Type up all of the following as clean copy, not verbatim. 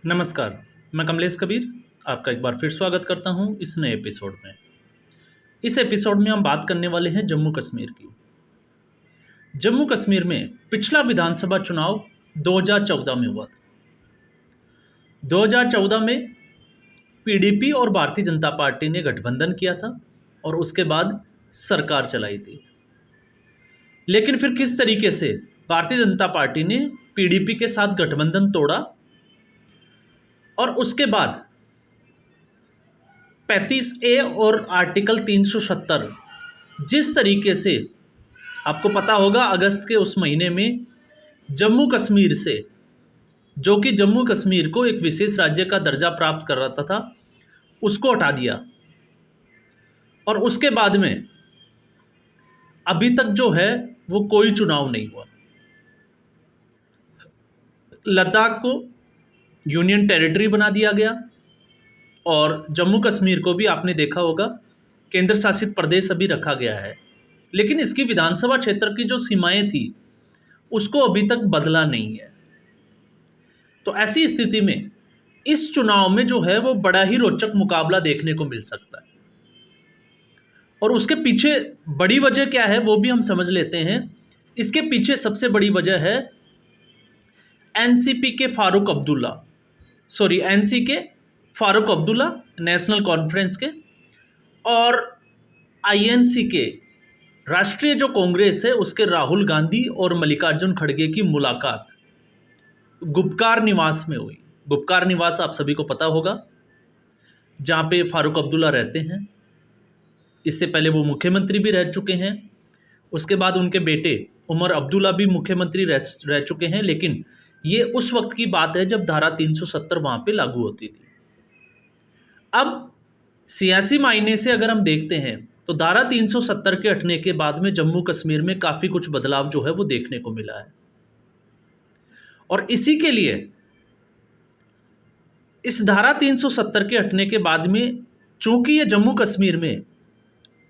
नमस्कार, मैं कमलेश कबीर आपका एक बार फिर स्वागत करता हूं इस नए एपिसोड में। इस एपिसोड में हम बात करने वाले हैं जम्मू कश्मीर की। जम्मू कश्मीर में पिछला विधानसभा चुनाव 2014 में हुआ था। 2014 में पीडीपी और भारतीय जनता पार्टी ने गठबंधन किया था और उसके बाद सरकार चलाई थी। लेकिन फिर किस तरीके से भारतीय जनता पार्टी ने पीडीपी के साथ गठबंधन तोड़ा और उसके बाद 35A और आर्टिकल 370 जिस तरीके से आपको पता होगा अगस्त के उस महीने में जम्मू कश्मीर से, जो कि जम्मू कश्मीर को एक विशेष राज्य का दर्जा प्राप्त कर रहा था, उसको हटा दिया। और उसके बाद में अभी तक जो है वो कोई चुनाव नहीं हुआ। लद्दाख को यूनियन टेरिटरी बना दिया गया और जम्मू कश्मीर को भी आपने देखा होगा केंद्र शासित प्रदेश अभी रखा गया है। लेकिन इसकी विधानसभा क्षेत्र की जो सीमाएं थी उसको अभी तक बदला नहीं है। तो ऐसी स्थिति में इस चुनाव में जो है वो बड़ा ही रोचक मुकाबला देखने को मिल सकता है। और उसके पीछे बड़ी वजह क्या है वो भी हम समझ लेते हैं। इसके पीछे सबसे बड़ी वजह है एनसी के फारूक अब्दुल्ला नेशनल कॉन्फ्रेंस के और आईएनसी के राष्ट्रीय जो कांग्रेस है उसके राहुल गांधी और मल्लिकार्जुन खड़गे की मुलाकात गुपकार निवास में हुई। गुपकार निवास आप सभी को पता होगा, जहाँ पे फारूक अब्दुल्ला रहते हैं। इससे पहले वो मुख्यमंत्री भी रह चुके हैं। उसके बाद उनके बेटे उमर अब्दुल्ला भी मुख्यमंत्री रह चुके हैं। लेकिन ये उस वक्त की बात है जब धारा 370 वहाँ पे लागू होती थी। अब सियासी मायने से अगर हम देखते हैं तो धारा 370 के हटने के बाद में जम्मू कश्मीर में काफ़ी कुछ बदलाव जो है वो देखने को मिला है। और इसी के लिए इस धारा 370 के हटने के बाद में, चूंकि ये जम्मू कश्मीर में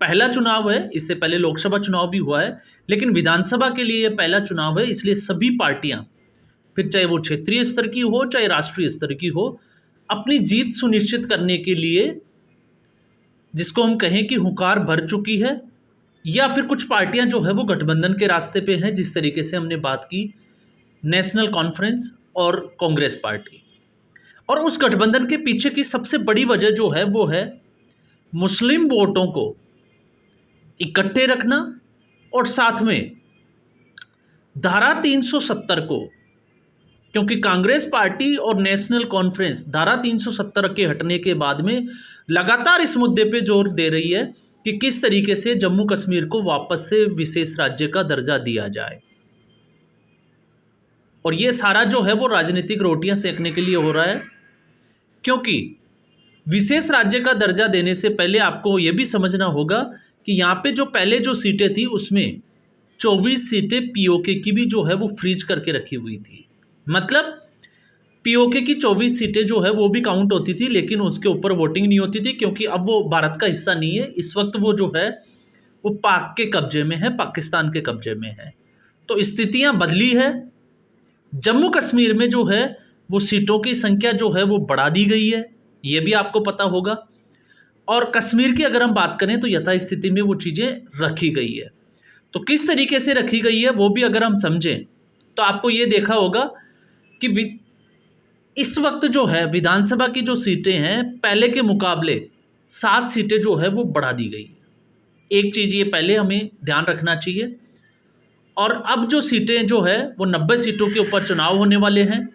पहला चुनाव है, इससे पहले लोकसभा चुनाव भी हुआ है, लेकिन विधानसभा के लिए ये पहला चुनाव है, इसलिए सभी पार्टियां, फिर चाहे वो क्षेत्रीय स्तर की हो चाहे राष्ट्रीय स्तर की हो, अपनी जीत सुनिश्चित करने के लिए, जिसको हम कहें कि हुंकार भर चुकी है, या फिर कुछ पार्टियां जो है वो गठबंधन के रास्ते पे हैं, जिस तरीके से हमने बात की नेशनल कॉन्फ्रेंस और कांग्रेस पार्टी। और उस गठबंधन के पीछे की सबसे बड़ी वजह जो है वो है मुस्लिम वोटों को इकट्ठे रखना और साथ में धारा 370 को, क्योंकि कांग्रेस पार्टी और नेशनल कॉन्फ्रेंस धारा 370 के हटने के बाद में लगातार इस मुद्दे पे जोर दे रही है कि किस तरीके से जम्मू कश्मीर को वापस से विशेष राज्य का दर्जा दिया जाए। और ये सारा जो है वो राजनीतिक रोटियां सेकने के लिए हो रहा है, क्योंकि विशेष राज्य का दर्जा देने से पहले आपको ये भी समझना होगा कि यहाँ पे जो पहले जो सीटें थी उसमें 24 सीटें पीओके की भी जो है वो फ्रीज करके रखी हुई थी। मतलब पीओके की 24 सीटें जो है वो भी काउंट होती थी, लेकिन उसके ऊपर वोटिंग नहीं होती थी, क्योंकि अब वो भारत का हिस्सा नहीं है। इस वक्त वो जो है वो पाक के कब्जे में है, पाकिस्तान के कब्जे में है। तो स्थितियाँ बदली है। जम्मू कश्मीर में जो है वो सीटों की संख्या जो है वो बढ़ा दी गई है, ये भी आपको पता होगा। और कश्मीर की अगर हम बात करें तो यथास्थिति में वो चीज़ें रखी गई है। तो किस तरीके से रखी गई है वो भी अगर हम समझें तो आपको ये देखा होगा कि इस वक्त जो है विधानसभा की जो सीटें हैं पहले के मुकाबले 7 सीटें जो है वो बढ़ा दी गई है। एक चीज़ ये पहले हमें ध्यान रखना चाहिए। और अब जो सीटें जो है वो 90 सीटों के ऊपर चुनाव होने वाले हैं।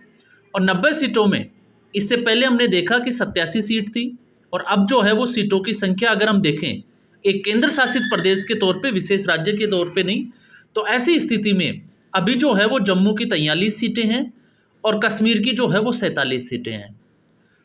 और 90 सीटों में इससे पहले हमने देखा कि 87 सीट थी, और अब जो है वो सीटों की संख्या अगर हम देखें एक केंद्र शासित प्रदेश के तौर पे, विशेष राज्य के तौर पे नहीं, तो ऐसी स्थिति में अभी जो है वो जम्मू की 43 सीटें हैं और कश्मीर की जो है वो 47 सीटें हैं।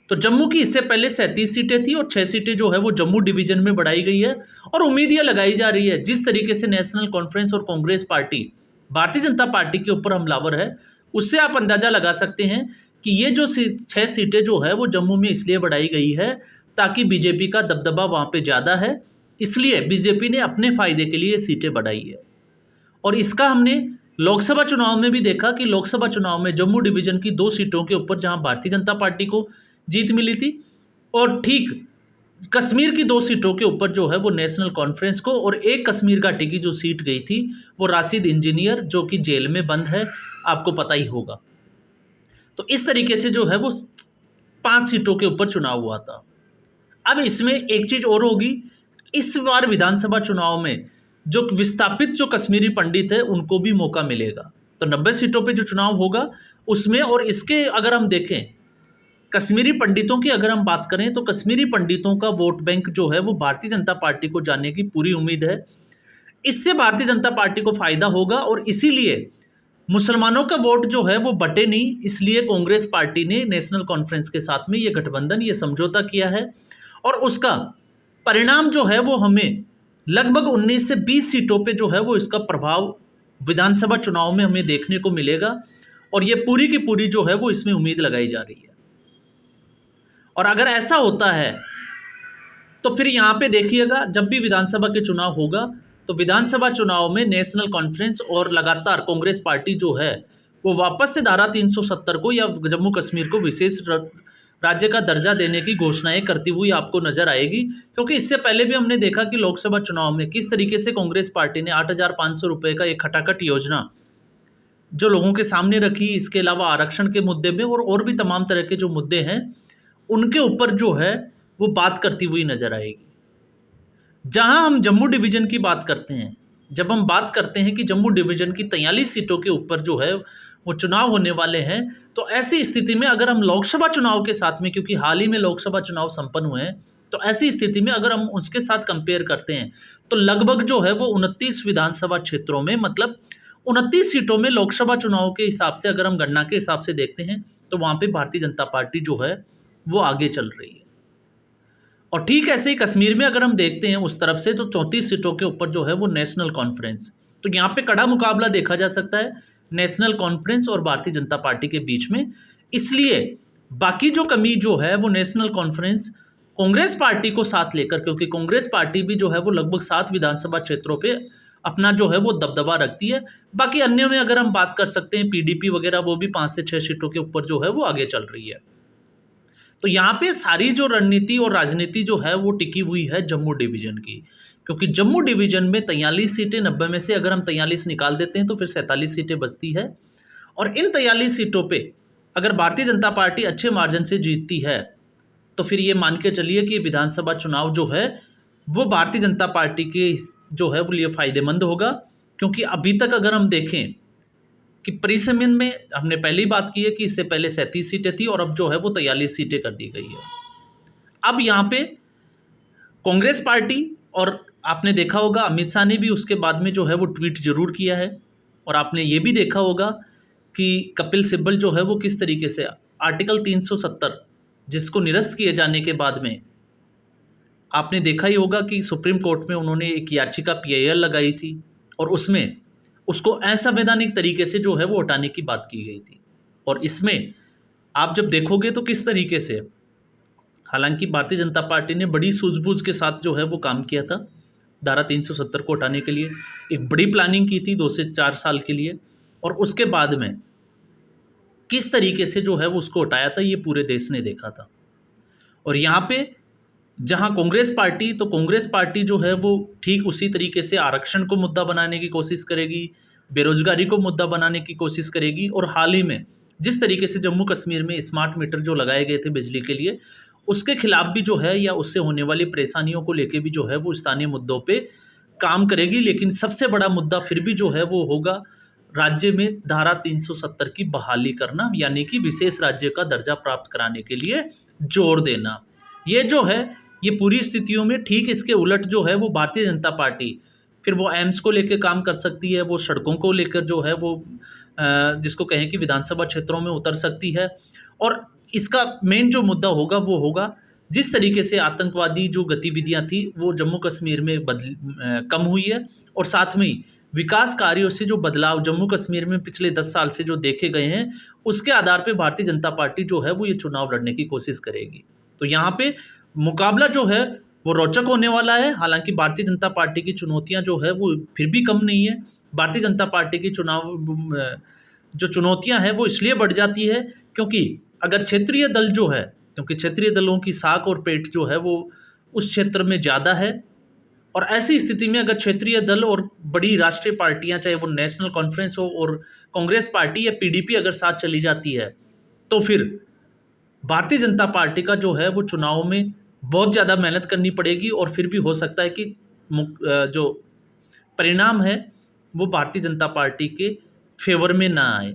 तो जम्मू की इससे पहले 37 सीटें थी और 6 सीटें जो है वो जम्मू डिवीजन में बढ़ाई गई है। और उम्मीद ये लगाई जा रही है जिस तरीके से नेशनल कॉन्फ्रेंस और कांग्रेस पार्टी भारतीय जनता पार्टी के ऊपर हमलावर है, उससे आप अंदाज़ा लगा सकते हैं कि ये जो 6 सीटें जो है वो जम्मू में इसलिए बढ़ाई गई है ताकि बीजेपी का दबदबा वहाँ पे ज़्यादा है, इसलिए बीजेपी ने अपने फ़ायदे के लिए सीटें बढ़ाई है। और इसका हमने लोकसभा चुनाव में भी देखा कि लोकसभा चुनाव में जम्मू डिवीज़न की 2 सीटों के ऊपर जहां भारतीय जनता पार्टी को जीत मिली थी, और ठीक कश्मीर की 2 सीटों के ऊपर जो है वो नेशनल कॉन्फ्रेंस को, और एक कश्मीर घाटी की जो सीट गई थी वो राशिद इंजीनियर जो कि जेल में बंद है, आपको पता ही होगा। तो इस तरीके से जो है वो 5 सीटों के ऊपर चुनाव हुआ था। अब इसमें एक चीज़ और होगी, इस बार विधानसभा चुनाव में जो विस्थापित जो कश्मीरी पंडित है उनको भी मौका मिलेगा। तो 90 सीटों पे जो चुनाव होगा उसमें, और इसके अगर हम देखें कश्मीरी पंडितों की अगर हम बात करें तो कश्मीरी पंडितों का वोट बैंक जो है वो भारतीय जनता पार्टी को जाने की पूरी उम्मीद है। इससे भारतीय जनता पार्टी को फायदा होगा, और इसीलिए मुसलमानों का वोट जो है वो बटे नहीं, इसलिए कांग्रेस पार्टी ने नेशनल कॉन्फ्रेंस के साथ में ये गठबंधन, ये समझौता किया है। और उसका परिणाम जो है वो हमें लगभग 19 से 20 सीटों पे जो है वो इसका प्रभाव विधानसभा चुनाव में हमें देखने को मिलेगा, और ये पूरी की पूरी जो है वो इसमें उम्मीद लगाई जा रही है। और अगर ऐसा होता है तो फिर यहाँ पे देखिएगा, जब भी विधानसभा के चुनाव होगा तो विधानसभा चुनाव में नेशनल कॉन्फ्रेंस और लगातार कांग्रेस पार्टी जो है वो वापस से धारा 370 को या जम्मू कश्मीर को विशेष राज्य का दर्जा देने की घोषणाएं करती हुई आपको नजर आएगी। क्योंकि इससे पहले भी हमने देखा कि लोकसभा चुनाव में किस तरीके से कांग्रेस पार्टी ने 8,500 रुपये का एक खटाखट योजना जो लोगों के सामने रखी। इसके अलावा आरक्षण के मुद्दे में और भी तमाम तरह के जो मुद्दे हैं उनके ऊपर जो है वो बात करती हुई नजर आएगी। जहां हम जम्मू डिवीज़न की बात करते हैं, जब हम बात करते हैं कि जम्मू डिवीज़न की 43 सीटों के ऊपर जो है वो चुनाव होने वाले हैं, तो ऐसी स्थिति में अगर हम लोकसभा चुनाव के साथ में, क्योंकि हाल ही में लोकसभा चुनाव संपन्न हुए हैं, तो ऐसी स्थिति में अगर हम उसके साथ कंपेयर करते हैं तो लगभग जो है वो 29 विधानसभा क्षेत्रों में, मतलब 29 सीटों में लोकसभा चुनाव के हिसाब से अगर हम गणना के हिसाब से देखते हैं तो वहाँ पर भारतीय जनता पार्टी जो है वो आगे चल रही है। और ठीक ऐसे ही कश्मीर में अगर हम देखते हैं उस तरफ से, तो 34 सीटों के ऊपर जो है वो नेशनल कॉन्फ्रेंस, तो यहाँ पे कड़ा मुकाबला देखा जा सकता है नेशनल कॉन्फ्रेंस और भारतीय जनता पार्टी के बीच में। इसलिए बाकी जो कमी जो है वो नेशनल कॉन्फ्रेंस कांग्रेस पार्टी को साथ लेकर, क्योंकि कांग्रेस पार्टी भी जो है वो लगभग 7 विधानसभा क्षेत्रों पे अपना जो है वो दबदबा रखती है। बाकी अन्य में अगर हम बात कर सकते हैं पीडीपी वगैरह, वो भी 5 से 6 सीटों के ऊपर जो है वो आगे चल रही है। तो यहाँ पे सारी जो रणनीति और राजनीति जो है वो टिकी हुई है जम्मू डिवीज़न की, क्योंकि जम्मू डिवीज़न में 43 सीटें, 90 में से अगर हम 43 निकाल देते हैं तो फिर 47 सीटें बचती है। और इन 43 सीटों पे अगर भारतीय जनता पार्टी अच्छे मार्जिन से जीतती है तो फिर ये मान के चलिए कि विधानसभा चुनाव जो है वो भारतीय जनता पार्टी के जो है वो लिए फ़ायदेमंद होगा। क्योंकि अभी तक अगर हम देखें कि परिसमन में हमने पहले ही बात की है कि इससे पहले 37 सीटें थी और अब जो है वो 43 सीटें कर दी गई है। अब यहाँ पे कांग्रेस पार्टी, और आपने देखा होगा अमित शाह ने भी उसके बाद में जो है वो ट्वीट जरूर किया है, और आपने ये भी देखा होगा कि कपिल सिब्बल जो है वो किस तरीके से आर्टिकल 370 जिसको निरस्त किए जाने के बाद में आपने देखा ही होगा कि सुप्रीम कोर्ट में उन्होंने एक याचिका PIL लगाई थी, और उसमें उसको असंवैधानिक तरीके से जो है वो हटाने की बात की गई थी। और इसमें आप जब देखोगे तो किस तरीके से, हालांकि भारतीय जनता पार्टी ने बड़ी सूझबूझ के साथ जो है वो काम किया था धारा 370 को हटाने के लिए, एक बड़ी प्लानिंग की थी 2 से 4 साल के लिए, और उसके बाद में किस तरीके से जो है वो उसको हटाया था ये पूरे देश ने देखा था। और यहाँ पे जहाँ कांग्रेस पार्टी, तो कांग्रेस पार्टी जो है वो ठीक उसी तरीके से आरक्षण को मुद्दा बनाने की कोशिश करेगी, बेरोजगारी को मुद्दा बनाने की कोशिश करेगी, और हाल ही में जिस तरीके से जम्मू कश्मीर में स्मार्ट मीटर जो लगाए गए थे बिजली के लिए, उसके खिलाफ भी जो है या उससे होने वाली परेशानियों को लेके भी जो है वो स्थानीय मुद्दों पे काम करेगी। लेकिन सबसे बड़ा मुद्दा फिर भी जो है वो होगा राज्य में धारा 370 की बहाली करना, यानी कि विशेष राज्य का दर्जा प्राप्त कराने के लिए जोर देना। ये जो है ये पूरी स्थितियों में ठीक इसके उलट जो है वो भारतीय जनता पार्टी फिर वो एम्स को लेकर काम कर सकती है, वो सड़कों को लेकर जो है वो जिसको कहें कि विधानसभा क्षेत्रों में उतर सकती है। और इसका मेन जो मुद्दा होगा वो होगा जिस तरीके से आतंकवादी जो गतिविधियां थी वो जम्मू कश्मीर में कम हुई है, और साथ में ही विकास कार्यों से जो बदलाव जम्मू कश्मीर में पिछले 10 साल से जो देखे गए हैं, उसके आधार पे भारतीय जनता पार्टी जो है वो ये चुनाव लड़ने की कोशिश करेगी। तो यहाँ पे मुकाबला जो है वो रोचक होने वाला है। हालांकि भारतीय जनता पार्टी की चुनौतियां जो है वो फिर भी कम नहीं है। भारतीय जनता पार्टी की जो चुनौतियां हैं वो इसलिए बढ़ जाती है क्योंकि अगर क्षेत्रीय दल जो है, क्योंकि क्षेत्रीय दलों की साख और पेट जो है वो उस क्षेत्र में ज़्यादा है, और ऐसी स्थिति में अगर क्षेत्रीय दल और बड़ी राष्ट्रीय पार्टियां, चाहे वो नेशनल कॉन्फ्रेंस हो और कांग्रेस पार्टी या पीडीपी अगर साथ चली जाती है, तो फिर भारतीय जनता पार्टी का जो है वो चुनाव में बहुत ज़्यादा मेहनत करनी पड़ेगी और फिर भी हो सकता है कि जो परिणाम है वो भारतीय जनता पार्टी के फेवर में ना आए।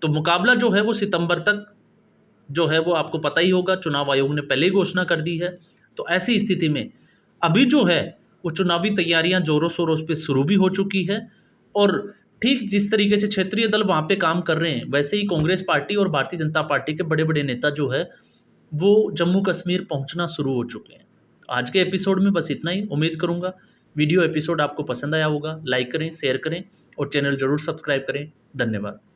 तो मुकाबला जो है वो सितंबर तक जो है वो आपको पता ही होगा, चुनाव आयोग ने पहले ही घोषणा कर दी है। तो ऐसी स्थिति में अभी जो है वो चुनावी तैयारियां जोरों शोरों पे शुरू भी हो चुकी है, और ठीक जिस तरीके से क्षेत्रीय दल वहाँ पे काम कर रहे हैं वैसे ही कांग्रेस पार्टी और भारतीय जनता पार्टी के बड़े बड़े नेता जो है वो जम्मू कश्मीर पहुँचना शुरू हो चुके हैं। आज के एपिसोड में बस इतना ही। उम्मीद करूँगा वीडियो एपिसोड आपको पसंद आया होगा। लाइक करें, शेयर करें और चैनल ज़रूर सब्सक्राइब करें। धन्यवाद।